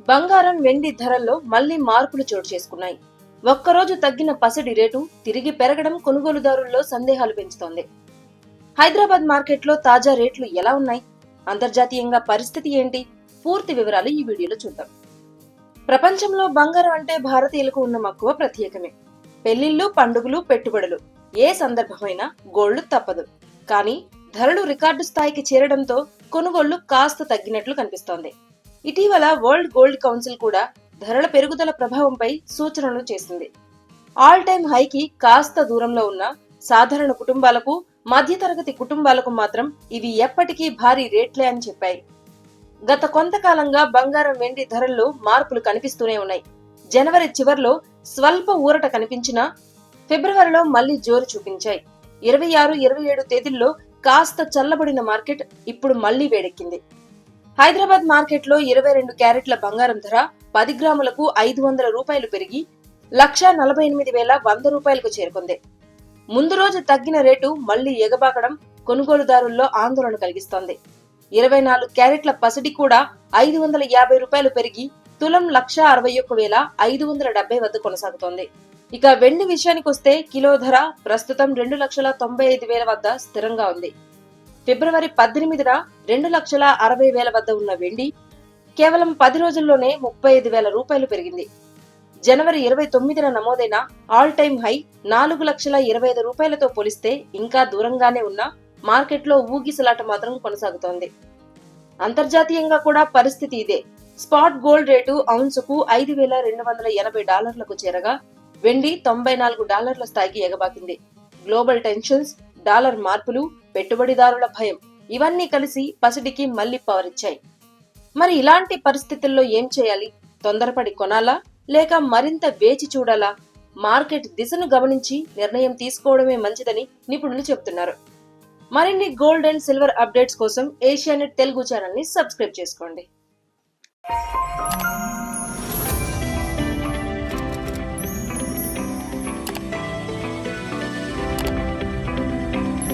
బంగారం, వెండి ధరల్లో మళ్లీ మార్పులు చోటు చేసుకున్నాయి. ఒక్కరోజు తగ్గిన పసిడి రేటు తిరిగి పెరగడం కొనుగోలుదారుల్లో సందేహాలు పెంచుతోంది. హైదరాబాద్ మార్కెట్లో తాజా రేట్లు ఎలా ఉన్నాయి? అంతర్జాతీయంగా పరిస్థితి ఏంటి? పూర్తి వివరాలు ఈ వీడియోలో చూద్దాం. ప్రపంచంలో బంగారం అంటే భారతీయులకు ఉన్న మక్కువ ప్రత్యేకమే. పెళ్లిళ్లు, పండుగలు, పెట్టుబడులు ఏ సందర్భమైనా గోల్డ్ తప్పదు. కానీ ధరలు రికార్డు స్థాయికి చేరడంతో కొనుగోళ్లు కాస్త తగ్గినట్లు కనిపిస్తోంది. ఇటీవల వరల్డ్ గోల్డ్ కౌన్సిల్ కూడా ధరల పెరుగుదల ప్రభావంపై సూచనలు చేసింది. ఆల్ టైమ్ హైకి కాస్త దూరంలో ఉన్న సాధారణ కుటుంబాలకు, మధ్యతరగతి కుటుంబాలకు మాత్రం ఇవి ఎప్పటికీ భారీ రేట్లే అని చెప్పాయి. గత కొంతకాలంగా బంగారం, వెండి ధరల్లో మార్పులు కనిపిస్తూనే ఉన్నాయి. జనవరి చివర్లో స్వల్ప ఊరట కనిపించినా ఫిబ్రవరిలో మళ్లీ జోరు చూపించాయి. 26, 27 తేదీల్లో కాస్త చల్లబడిన మార్కెట్ ఇప్పుడు మళ్లీ వేడెక్కింది. హైదరాబాద్ మార్కెట్లో 22 క్యారెట్ల బంగారం ధర 10 గ్రాములకు 500 రూపాయలు పెరిగి 1,48,100 రూపాయలకు చేరుకుంది. ముందు రోజు తగ్గిన రేటు మళ్లీ ఎగబాకడం కొనుగోలుదారుల్లో ఆందోళన కలిగిస్తోంది. 24 క్యారెట్ల పసిడి కూడా 550 రూపాయలు పెరిగి తులం 1,61,570 వద్ద కొనసాగుతోంది. ఇక వెండి విషయానికొస్తే కిలో ధర ప్రస్తుతం 2,95,000 వద్ద స్థిరంగా ఉంది. ఫిబ్రవరి 18న 2,60,000 వద్ద ఉన్న వెండి కేవలం 10 రోజుల్లోనే 35,000 రూపాయలు పెరిగింది. జనవరి 29న నమోదైన ఆల్ టైమ్ హై 4,20,000 రూపాయలతో పోలిస్తే ఇంకా దూరంగానే ఉన్న మార్కెట్లో ఊగిసలాట మాత్రం కొనసాగుతోంది. అంతర్జాతీయంగా కూడా పరిస్థితి ఇదే. స్పాట్ గోల్డ్ రేటు ఔన్సుకు $5,280లకు చేరగా వెండి $94 స్థాయికి ఎగబాకింది. గ్లోబల్ టెన్షన్స్, డాలర్ మార్పులు, పెట్టుబడిదారుల భయం ఇవన్నీ కలిసి పసిడికి మళ్లీ పవర్ ఇచ్చాయి. మరి ఇలాంటి పరిస్థితుల్లో ఏం చేయాలి? తొందరపడి కొనాలా లేక మరింత వేచి చూడాలా? మార్కెట్ దిశను గమనించి నిర్ణయం తీసుకోవడమే మంచిదని నిపుణులు చెబుతున్నారు. మరిన్ని గోల్డ్ అండ్ సిల్వర్ అప్డేట్స్ కోసం ఏషియానెట్ తెలుగు ఛానల్ ని సబ్స్క్రైబ్ చేసుకోండి.